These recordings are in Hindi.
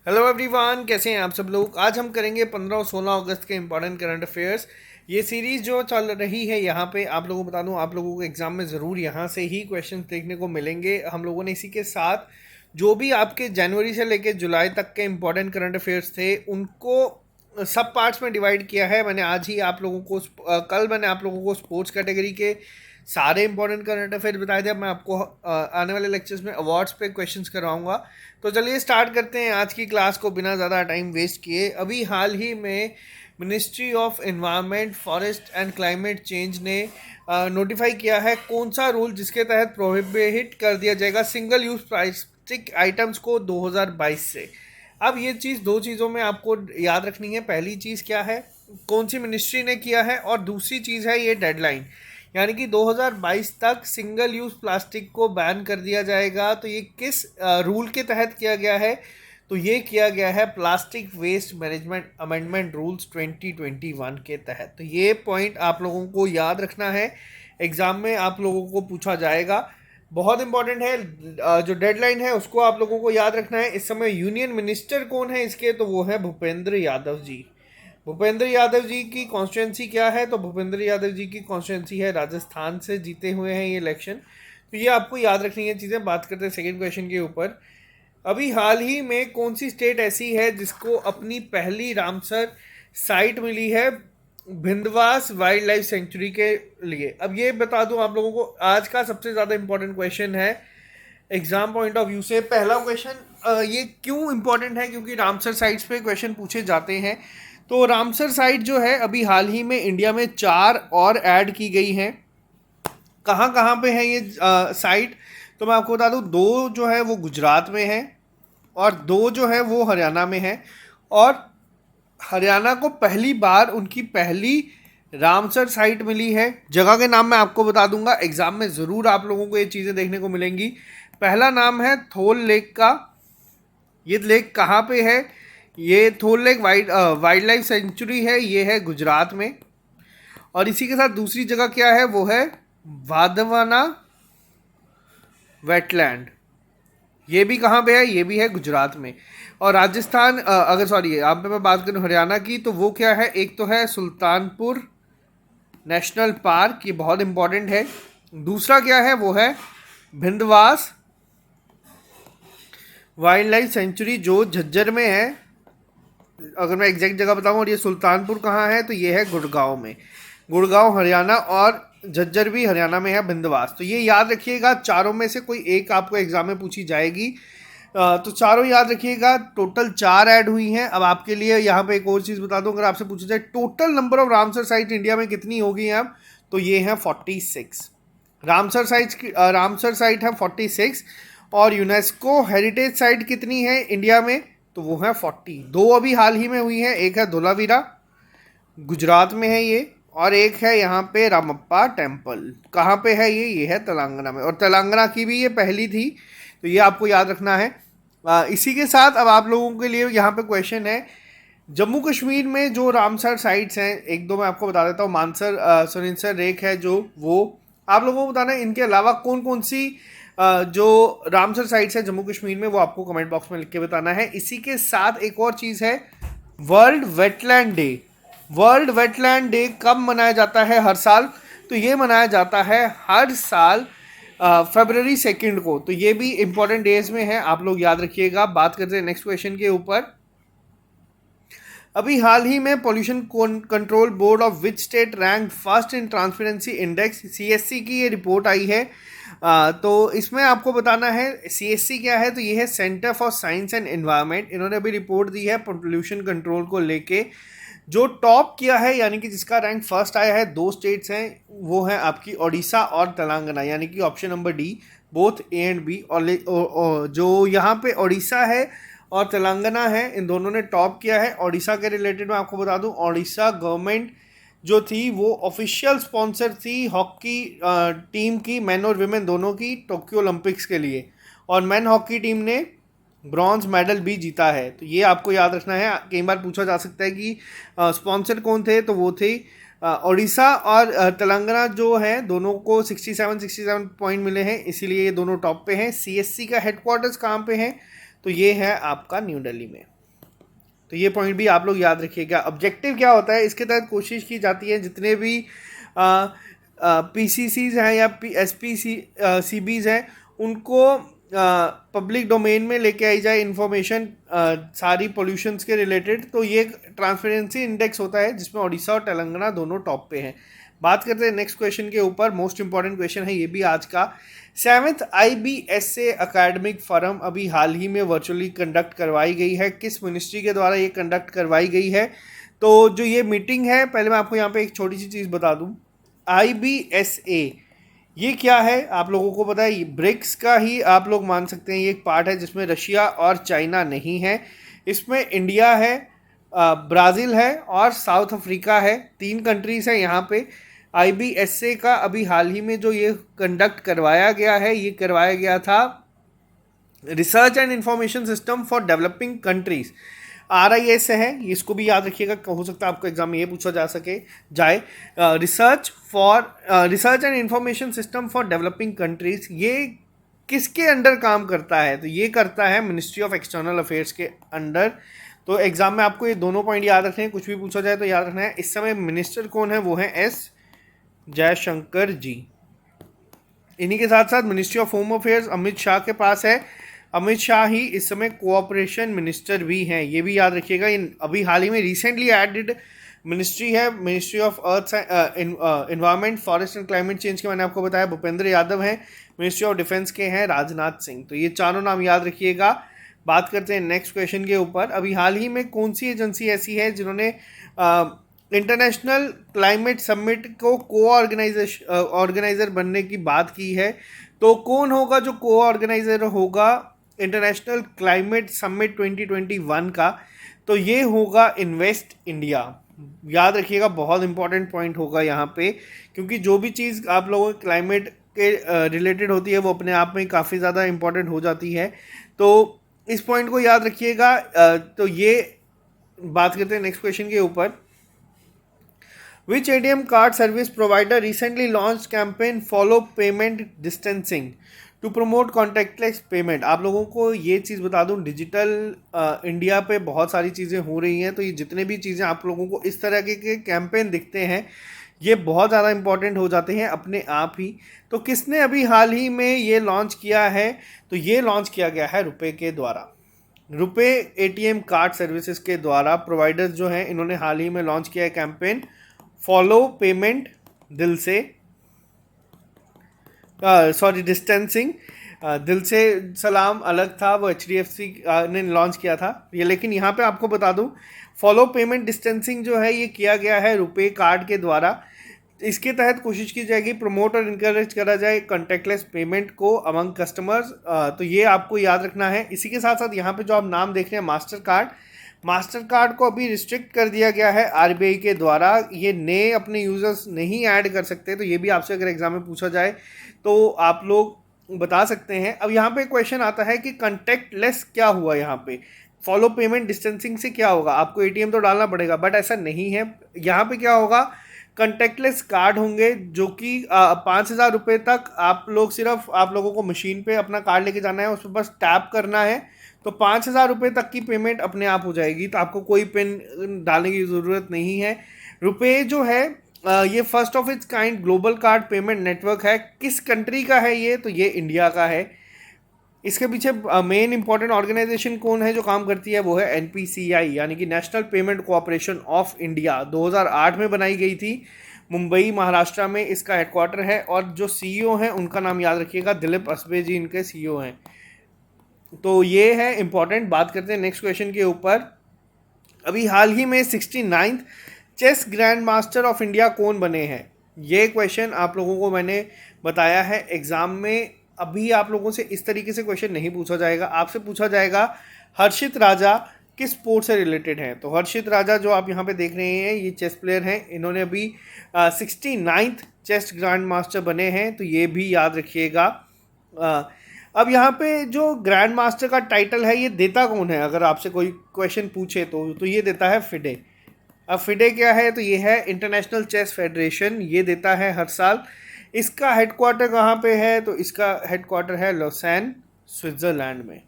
हेलो एवरीवन, कैसे हैं आप सब लोग। आज हम करेंगे 15 और 16 अगस्त के इंपॉर्टेंट करंट अफेयर्स। ये सीरीज़ जो चल रही है यहाँ पे आप लोगों को बता दूँ, आप लोगों को एग्जाम में ज़रूर यहाँ से ही क्वेश्चंस देखने को मिलेंगे। हम लोगों ने इसी के साथ जो भी आपके जनवरी से लेकर जुलाई तक के इंपॉर्टेंट करंट अफेयर्स थे उनको सब पार्ट्स में डिवाइड किया है। मैंने आज ही आप लोगों को कल मैंने आप लोगों को स्पोर्ट्स कैटेगरी के सारे इंपॉर्टेंट करंट अफेयर बताए थे। अब मैं आपको आने वाले लेक्चर्स में अवार्ड्स पे क्वेश्चंस करवाऊंगा। तो चलिए स्टार्ट करते हैं आज की क्लास को बिना ज़्यादा टाइम वेस्ट किए। अभी हाल ही में ministry of environment, forest and climate change ने नोटिफाई किया है कौन सा रूल जिसके तहत प्रोहिबिट कर दिया जाएगा सिंगल यूज प्लास्टिक आइटम्स को 2022 से। अब ये चीज़ दो चीज़ों में आपको याद रखनी है। पहली चीज़ क्या है, कौन सी मिनिस्ट्री ने किया है, और दूसरी चीज़ है ये डेडलाइन, यानी कि 2022 तक सिंगल यूज़ प्लास्टिक को बैन कर दिया जाएगा। तो ये किस रूल के तहत किया गया है, तो ये किया गया है plastic waste management amendment rules 2021 के तहत। तो ये पॉइंट आप लोगों को याद रखना है, एग्ज़ाम में आप लोगों को पूछा जाएगा, बहुत इंपॉर्टेंट है। जो डेडलाइन है उसको आप लोगों को याद रखना है। इस समय यूनियन मिनिस्टर कौन है इसके, तो वो है भूपेंद्र यादव जी। भूपेंद्र यादव जी की कॉन्स्टिट्यूंसी क्या है, तो भूपेंद्र यादव जी की कॉन्स्टिट्यूंसी है राजस्थान से जीते हुए हैं ये इलेक्शन। तो ये आपको याद रखनी है चीज़ें। बात करते हैं सेकंड क्वेश्चन के ऊपर। अभी हाल ही में कौन सी स्टेट ऐसी है जिसको अपनी पहली रामसर साइट मिली है भिंदवास वाइल्ड लाइफ सेंचुरी के लिए। अब ये बता दूं आप लोगों को, आज का सबसे ज़्यादा इंपॉर्टेंट क्वेश्चन है एग्जाम पॉइंट ऑफ व्यू से। पहला क्वेश्चन ये क्यों इंपॉर्टेंट है, क्योंकि रामसर साइट्स पे क्वेश्चन पूछे जाते हैं। तो रामसर साइट जो है अभी हाल ही में इंडिया में 4 और ऐड की गई हैं। कहाँ कहाँ पे है ये साइट, तो मैं आपको बता दूँ, 2 जो है वो गुजरात में है और 2 जो है वो हरियाणा में है। और हरियाणा को पहली बार उनकी पहली रामसर साइट मिली है। जगह के नाम मैं आपको बता दूंगा, एग्जाम में ज़रूर आप लोगों को ये चीज़ें देखने को मिलेंगी। पहला नाम है थोल लेक का। ये लेक कहाँ पे है, ये थोल लेक वाइल्ड लाइफ सेंचुरी है, ये है गुजरात में। और इसी के साथ दूसरी जगह क्या है, वो है वाधवाना वेटलैंड। ये भी कहाँ पे है, ये भी है गुजरात में। और राजस्थान अगर सॉरी आप मैं बात करूँ हरियाणा की, तो वो क्या है, एक तो है सुल्तानपुर नेशनल पार्क, ये बहुत इंपॉर्टेंट है। दूसरा क्या है, वो है भिंदवास वाइल्ड लाइफ सेंचुरी जो झज्जर में है। अगर मैं एग्जैक्ट जगह बताऊँ, और ये सुल्तानपुर कहाँ है, तो ये है गुड़गांव में। गुड़गांव हरियाणा और झज्जर भी हरियाणा में है, भिंदवास। तो ये याद रखिएगा, चारों में से कोई एक आपको एग्जाम में पूछी जाएगी। तो चारों याद रखिएगा। टोटल 4 ऐड हुई हैं। अब आपके लिए यहाँ पे एक और चीज़ बता दूँ, अगर आपसे पूछा जाए total number of Ramsar site India में कितनी होगी अब, तो ये है 46 रामसर साइट है 46। और यूनेस्को हेरिटेज साइट कितनी है इंडिया में, तो वो है 40। 2 अभी हाल ही में हुई है, एक है धोलावीरा गुजरात में है ये, और एक है यहाँ पे रामप्पा टेम्पल। कहाँ पे है ये है तेलंगाना में, और तेलंगाना की भी ये पहली थी। तो ये आपको याद रखना है। इसी के साथ अब आप लोगों के लिए यहाँ पे क्वेश्चन है, जम्मू कश्मीर में जो रामसर साइट्स हैं, एक दो मैं आपको बता देता हूँ। मानसर सुनिनसर रेक है जो, वो आप लोगों को बताना है। इनके अलावा कौन कौन सी जो रामसर साइट्स है जम्मू कश्मीर में, वो आपको कमेंट बॉक्स में लिख के बताना है। इसी के साथ एक और चीज़ है, world wetland day. World wetland day कब मनाया जाता है हर साल, तो ये मनाया जाता है हर साल फरवरी 2 को। तो ये भी इंपॉर्टेंट डेज में है, आप लोग याद रखिएगा। बात करते हैं नेक्स्ट क्वेश्चन के ऊपर। अभी हाल ही में pollution control board of which state rank first in transparency index, CSC की ये रिपोर्ट आई है। तो इसमें आपको बताना है सीएससी क्या है, तो ये है centre for science and environment. इन्होंने अभी रिपोर्ट दी है पोल्यूशन कंट्रोल को लेके। जो टॉप किया है, यानी कि जिसका रैंक फर्स्ट आया है, 2 स्टेट्स हैं, वो हैं आपकी ओडिशा और तेलंगाना, यानी कि option number D, both A and B. और जो यहाँ पे ओडिशा है और तेलंगाना है, इन दोनों ने टॉप किया है। ओडिशा के रिलेटेड मैं आपको बता दूं, ओडिशा गवर्नमेंट जो थी वो ऑफिशियल स्पॉन्सर थी हॉकी टीम की, मेन और विमेन दोनों की, टोक्यो ओलंपिक्स के लिए। और मेन हॉकी टीम ने ब्रॉन्ज मेडल भी जीता है। तो ये आपको याद रखना है। कई बार पूछा जा सकता है कि स्पॉन्सर कौन थे, तो वो थे ओडिशा और तेलंगाना जो है, दोनों को 67 पॉइंट मिले हैं, इसीलिए ये दोनों टॉप पे हैं। सीएससी का हेडक्वार्टर्स कहाँ पे है, तो ये है आपका न्यू दिल्ली में। तो ये पॉइंट भी आप लोग याद रखिएगा। ऑब्जेक्टिव क्या होता है, इसके तहत कोशिश की जाती है जितने भी पीसीसीज हैं या एसपीसीबीज हैं उनको पब्लिक डोमेन में लेके आई जाए इंफॉर्मेशन सारी पोल्यूशंस के रिलेटेड। तो ये ट्रांसपेरेंसी इंडेक्स होता है जिसमें उड़ीसा और तेलंगाना दोनों टॉप पे हैं। बात करते हैं नेक्स्ट क्वेश्चन के ऊपर। मोस्ट इंपॉर्टेंट क्वेश्चन है ये भी आज का। 7th IBSA एकेडमिक फोरम अभी हाल ही में वर्चुअली कंडक्ट करवाई गई है। किस मिनिस्ट्री के द्वारा ये कंडक्ट करवाई गई है? तो जो ये मीटिंग है, पहले मैं आपको यहाँ पे एक छोटी सी चीज़ बता दूँ। IBSA ये क्या है आप लोगों को पता है? ब्रिक्स का ही आप लोग मान सकते हैं ये एक पार्ट है जिसमें रशिया और चाइना नहीं है। इसमें इंडिया है, ब्राज़ील है और साउथ अफ्रीका है। 3 कंट्रीज़ हैं यहाँ पे। IBSA का अभी हाल ही में जो ये कंडक्ट करवाया गया है, ये करवाया गया था research and information system for developing countries, RIS है। इसको भी याद रखिएगा, हो सकता है आपको एग्जाम में ये पूछा जा सके जाए। Research and information system for developing countries, ये किसके अंडर काम करता है? तो ये करता है मिनिस्ट्री ऑफ एक्सटर्नल अफेयर्स के अंडर। तो एग्जाम में आपको ये दोनों पॉइंट याद रखने हैं, कुछ भी पूछा जाए तो याद रखना है। इस समय मिनिस्टर कौन है? वो है S जयशंकर जी। इन्हीं के साथ साथ ministry of home affairs Amit Shah के पास है। अमित शाह ही इस समय कोऑपरेशन मिनिस्टर भी हैं, ये भी याद रखिएगा। अभी हाल ही में रिसेंटली एडेड मिनिस्ट्री है ministry of earth environment forest and climate change के, मैंने आपको बताया भूपेंद्र यादव हैं। मिनिस्ट्री ऑफ डिफेंस के हैं राजनाथ सिंह। तो ये चारों नाम याद रखिएगा। बात करते हैं नेक्स्ट क्वेश्चन के ऊपर। अभी हाल ही में कौन सी एजेंसी ऐसी है जिन्होंने इंटरनेशनल क्लाइमेट समिट को ऑर्गेनाइजर बनने की बात की है? तो कौन होगा जो ऑर्गेनाइजर होगा इंटरनेशनल क्लाइमेट समिट 2021 का? तो ये होगा इन्वेस्ट इंडिया। याद रखिएगा, बहुत इंपॉर्टेंट पॉइंट होगा यहाँ पे, क्योंकि जो भी चीज़ आप लोगों के क्लाइमेट के रिलेटेड होती है वो अपने आप में काफ़ी ज़्यादा इंपॉर्टेंट हो जाती है। तो इस पॉइंट को याद रखिएगा। तो ये बात करते हैं नेक्स्ट क्वेश्चन के ऊपर। Which ATM card service provider recently launched campaign follow payment distancing to promote contactless payment? आप लोगों को ये चीज़ बता दूं, डिजिटल इंडिया पे बहुत सारी चीज़ें हो रही हैं। तो ये जितने भी चीज़ें आप लोगों को इस तरह के कैंपेन दिखते हैं, ये बहुत ज़्यादा इंपॉर्टेंट हो जाते हैं अपने आप ही। तो किसने अभी हाल ही में ये लॉन्च किया है? तो ये लॉन्च किया गया है रुपे के द्वारा। रुपे ATM कार्ड सर्विसेज के द्वारा प्रोवाइडर्स जो हैं इन्होंने हाल ही में लॉन्च किया है कैंपेन फॉलो पेमेंट दिल से डिस्टेंसिंग। दिल से सलाम अलग था, वो HDFC ने लॉन्च किया था ये। लेकिन यहाँ पे आपको बता दूँ, फॉलो पेमेंट डिस्टेंसिंग जो है ये किया गया है रुपे कार्ड के द्वारा। इसके तहत कोशिश की जाएगी प्रमोट और इनकरेज करा जाए कॉन्टैक्टलेस पेमेंट को अमंग कस्टमर्स। तो ये आपको याद रखना है। इसी के साथ साथ यहाँ पे जो आप नाम देख रहे हैं मास्टर कार्ड को अभी रिस्ट्रिक्ट कर दिया गया है RBI के द्वारा। ये नए अपने यूज़र्स नहीं ऐड कर सकते। तो ये भी आपसे अगर एग्जाम में पूछा जाए तो आप लोग बता सकते हैं। अब यहाँ पे क्वेश्चन आता है कि कॉन्टैक्टलेस क्या हुआ? यहाँ पे फॉलो पेमेंट डिस्टेंसिंग से क्या होगा? आपको ATM तो डालना पड़ेगा, बट ऐसा नहीं है। यहाँ पे क्या होगा, कॉन्टैक्टलेस कार्ड होंगे जो कि 5,000 रुपये तक आप लोगों को मशीन पे अपना कार्ड लेके जाना है, उस पर बस टैप करना है तो 5,000 रुपये तक की पेमेंट अपने आप हो जाएगी। तो आपको कोई पिन डालने की ज़रूरत नहीं है। रुपए जो है ये first of its kind global card payment network है। किस कंट्री का है ये? तो ये इंडिया का है। इसके पीछे मेन इंपॉर्टेंट ऑर्गेनाइजेशन कौन है जो काम करती है? वो है NPCI, यानी कि national payment cooperation of India. 2008 में बनाई गई थी, मुंबई महाराष्ट्र में इसका हेडक्वार्टर है। और जो CEO हैं उनका नाम याद रखिएगा, दिलीप असबे जी इनके CEO हैं। तो ये है इंपॉर्टेंट। बात करते हैं नेक्स्ट क्वेश्चन के ऊपर। अभी हाल ही में 69th chess grand master of India कौन बने हैं? ये क्वेश्चन आप लोगों को मैंने बताया है एग्जाम में। अभी आप लोगों से इस तरीके से क्वेश्चन नहीं पूछा जाएगा, आपसे पूछा जाएगा हर्षित राजा किस स्पोर्ट से रिलेटेड हैं? तो हर्षित राजा जो आप यहाँ पे देख रहे हैं ये चेस प्लेयर हैं। इन्होंने अभी 69th चेस ग्रैंड मास्टर बने हैं। तो ये भी याद रखिएगा। अब यहाँ पे जो ग्रैंड मास्टर का टाइटल है ये देता कौन है? अगर आपसे कोई क्वेश्चन पूछे तो ये देता है FIDE। अब FIDE क्या है? तो ये है इंटरनेशनल चेस फेडरेशन, ये देता है हर साल। इसका हेडक्वार्टर कहाँ पे है? तो इसका हेडक्वार्टर है लॉसेन, स्विट्ज़रलैंड में।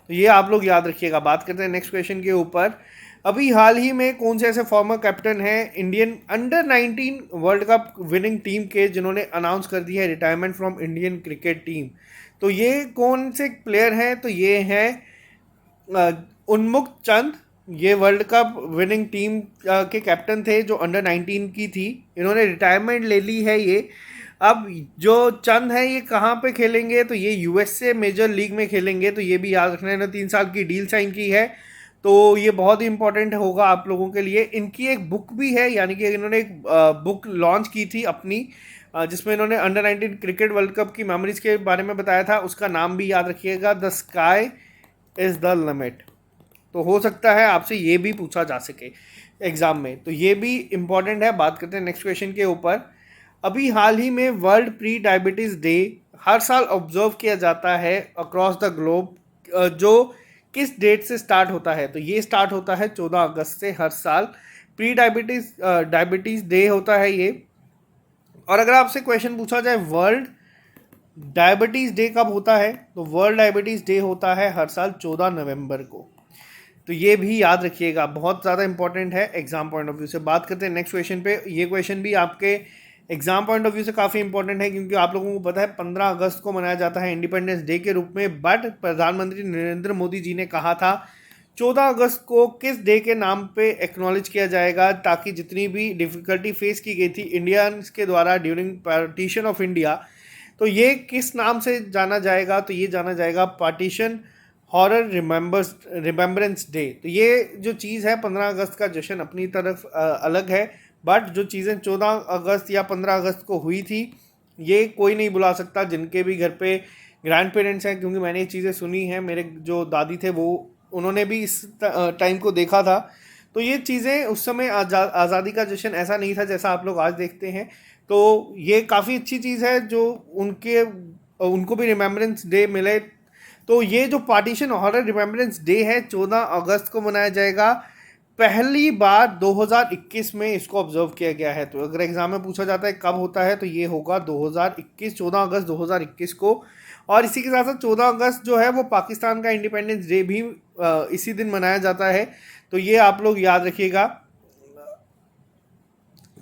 तो ये आप लोग याद रखिएगा। बात करते हैं नेक्स्ट क्वेश्चन के ऊपर। अभी हाल ही में कौन से ऐसे फॉर्मर कैप्टन हैं Indian under 19 world cup winning team के जिन्होंने अनाउंस कर दिया है retirement from Indian cricket team? तो ये कौन से प्लेयर हैं? तो ये हैं उन्मुक्त चंद। ये वर्ल्ड कप विनिंग टीम के कैप्टन थे जो अंडर 19 की थी। इन्होंने रिटायरमेंट ले ली है ये। अब जो चंद है ये कहाँ पे खेलेंगे? तो ये यूएसए मेजर लीग में खेलेंगे। तो ये भी याद रखना है, इन्होंने 3 साल की डील साइन की है। तो ये बहुत ही इंपॉर्टेंट होगा आप लोगों के लिए। इनकी एक बुक भी है, यानी कि इन्होंने एक बुक लॉन्च की थी अपनी, जिसमें इन्होंने अंडर 19 क्रिकेट वर्ल्ड कप की मेमोरीज के बारे में बताया था। उसका नाम भी याद रखिएगा, the sky is the limit. तो हो सकता है आपसे ये भी पूछा जा सके एग्ज़ाम में, तो ये भी इम्पॉर्टेंट है। बात करते हैं नेक्स्ट क्वेश्चन के ऊपर। अभी हाल ही में वर्ल्ड प्री डायबिटीज़ डे हर साल ऑब्जर्व किया जाता है अक्रॉस द ग्लोब, जो किस डेट से स्टार्ट होता है? तो ये स्टार्ट होता है 14 अगस्त से। हर साल प्री डायबिटीज़ डे होता है ये। और अगर आपसे क्वेश्चन पूछा जाए वर्ल्ड डायबिटीज़ डे कब होता है, तो वर्ल्ड डायबिटीज़ डे होता है हर साल 14 नवंबर को। तो ये भी याद रखिएगा, बहुत ज़्यादा इंपॉर्टेंट है एग्जाम पॉइंट ऑफ व्यू से। बात करते हैं नेक्स्ट क्वेश्चन पे। ये क्वेश्चन भी आपके एग्जाम पॉइंट ऑफ व्यू से काफ़ी इंपॉर्टेंट है, क्योंकि आप लोगों को पता है 15 अगस्त को मनाया जाता है इंडिपेंडेंस डे के रूप में। बट प्रधानमंत्री नरेंद्र मोदी जी ने कहा था 14 अगस्त को किस डे के नाम पे एक्नॉलेज किया जाएगा, ताकि जितनी भी डिफ़िकल्टी फेस की गई थी इंडियंस के द्वारा ड्यूरिंग पार्टीशन ऑफ इंडिया, तो ये किस नाम से जाना जाएगा? तो ये जाना जाएगा पार्टीशन हॉरर रिमेम्बरेंस डे। तो ये जो चीज़ है 15 अगस्त का जश्न अपनी तरफ अलग है, बट जो चीज़ें 14 अगस्त या 15 अगस्त को हुई थी ये कोई नहीं बुला सकता जिनके भी घर पे ग्रैंड पेरेंट्स हैं, क्योंकि मैंने ये चीज़ें सुनी हैं। मेरे जो दादी थे वो उन्होंने भी इस टाइम को देखा था। तो ये चीज़ें उस समय आज़ादी का जश्न ऐसा नहीं था जैसा आप लोग आज देखते हैं। तो ये काफ़ी अच्छी चीज़ है जो उनको भी रिमेम्बरेंस डे मिले। तो ये जो पार्टीशन हॉरर रिमेम्बरेंस डे है 14 अगस्त को मनाया जाएगा। पहली बार 2021 में इसको ऑब्जर्व किया गया है। तो अगर एग्जाम में पूछा जाता है कब होता है, तो ये होगा 2021, 14 अगस्त 2021 को। और इसी के साथ साथ 14 अगस्त जो है वो पाकिस्तान का इंडिपेंडेंस डे भी इसी दिन मनाया जाता है। तो ये आप लोग याद रखिएगा।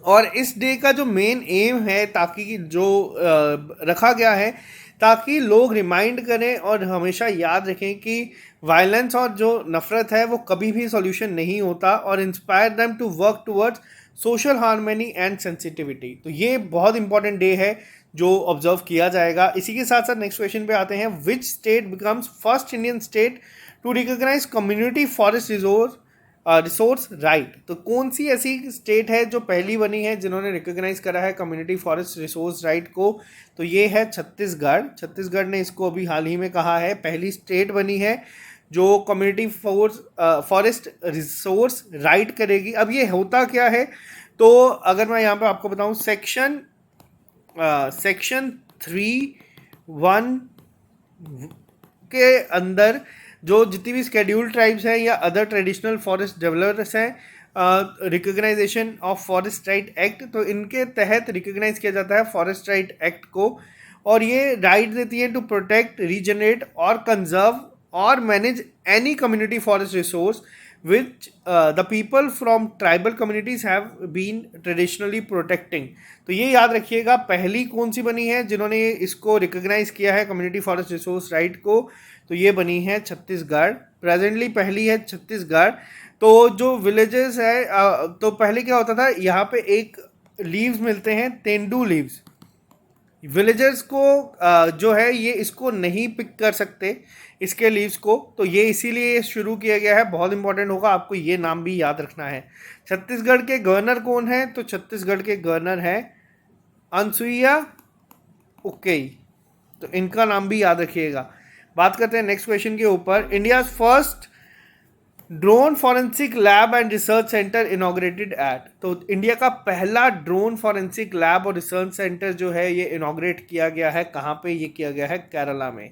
और इस डे का जो मेन एम है, ताकि जो रखा गया है ताकि लोग रिमाइंड करें और हमेशा याद रखें कि वायलेंस और जो नफ़रत है वो कभी भी सॉल्यूशन नहीं होता, और inspire them to work towards social harmony and sensitivity. तो ये बहुत इंपॉर्टेंट डे है जो ऑब्जर्व किया जाएगा। इसी के साथ साथ नेक्स्ट क्वेश्चन पे आते हैं। Which state becomes first Indian state to recognise community forest resource right? तो कौन सी ऐसी स्टेट है जो पहली बनी है जिन्होंने रिकॉग्नाइज करा है कम्युनिटी फॉरेस्ट रिसोर्स राइट को? तो ये है छत्तीसगढ़। छत्तीसगढ़ ने इसको अभी हाल ही में कहा है, पहली स्टेट बनी है जो कम्युनिटी फॉरेस्ट रिसोर्स राइट करेगी। अब ये होता क्या है, तो अगर मैं यहाँ पे आपको बताऊँ, सेक्शन 3(1) के अंदर जो जितनी भी स्केड्यूल्ड ट्राइब्स हैं या अदर ट्रेडिशनल फॉरेस्ट डेवलपर्स हैं, recognition of forest right act, तो इनके तहत रिकॉग्नाइज किया जाता है फॉरेस्ट राइट एक्ट को। और ये राइट देती है टू प्रोटेक्ट, रीजनरेट और कंजर्व और manage any community forest resource which the people from tribal communities have been traditionally protecting. तो ये याद रखिएगा, पहली कौन सी बनी है जिन्होंने इसको रिकॉग्नाइज किया है कम्युनिटी फॉरेस्ट रिसोर्स राइट को? तो ये बनी है छत्तीसगढ़। प्रेजेंटली पहली है छत्तीसगढ़। तो जो विलेजेस है, तो पहले क्या होता था, यहाँ पे एक लीव्स मिलते हैं, तेंदू लीव्स। विलेजर्स को जो है ये इसको नहीं पिक कर सकते इसके लीव्स को, तो ये इसीलिए शुरू किया गया है। बहुत इंपॉर्टेंट होगा, आपको ये नाम भी याद रखना है। छत्तीसगढ़ के गवर्नर कौन है? तो छत्तीसगढ़ के गवर्नर हैं अनसुईया उकेई। तो इनका नाम भी याद रखिएगा। बात करते हैं नेक्स्ट क्वेश्चन के ऊपर। India first drone forensic lab and research centre inaugurated at? तो इंडिया का पहला ड्रोन फॉरेंसिक लैब और रिसर्च सेंटर जो है ये इनॉग्रेट किया गया है। कहाँ पे ये किया गया है? केरला में।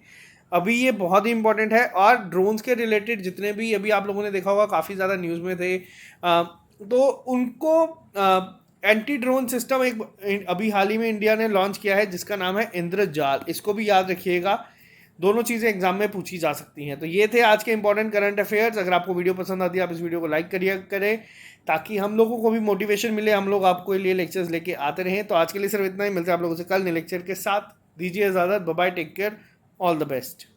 अभी ये बहुत ही इंपॉर्टेंट है। और ड्रोन्स के रिलेटेड जितने भी अभी आप लोगों ने देखा होगा काफ़ी ज़्यादा न्यूज़ में थे, तो उनको एंटी ड्रोन सिस्टम एक अभी हाल ही में इंडिया ने लॉन्च किया है जिसका नाम है इंद्रजाल। इसको भी याद रखिएगा। दोनों चीज़ें एग्जाम में पूछी जा सकती हैं। तो ये थे आज के इंपॉर्टेंट करंट अफेयर्स। अगर आपको वीडियो पसंद आती है आप इस वीडियो को लाइक करिए करें, ताकि हम लोगों को भी मोटिवेशन मिले, हम लोग आपको लिए लेक्चर्स लेके आते रहें। तो आज के लिए सिर्फ इतना ही, मिलते हैं आप लोगों से कल नए लेक्चर के साथ। दीजिए इजाज़त, bye bye, take care, all the best.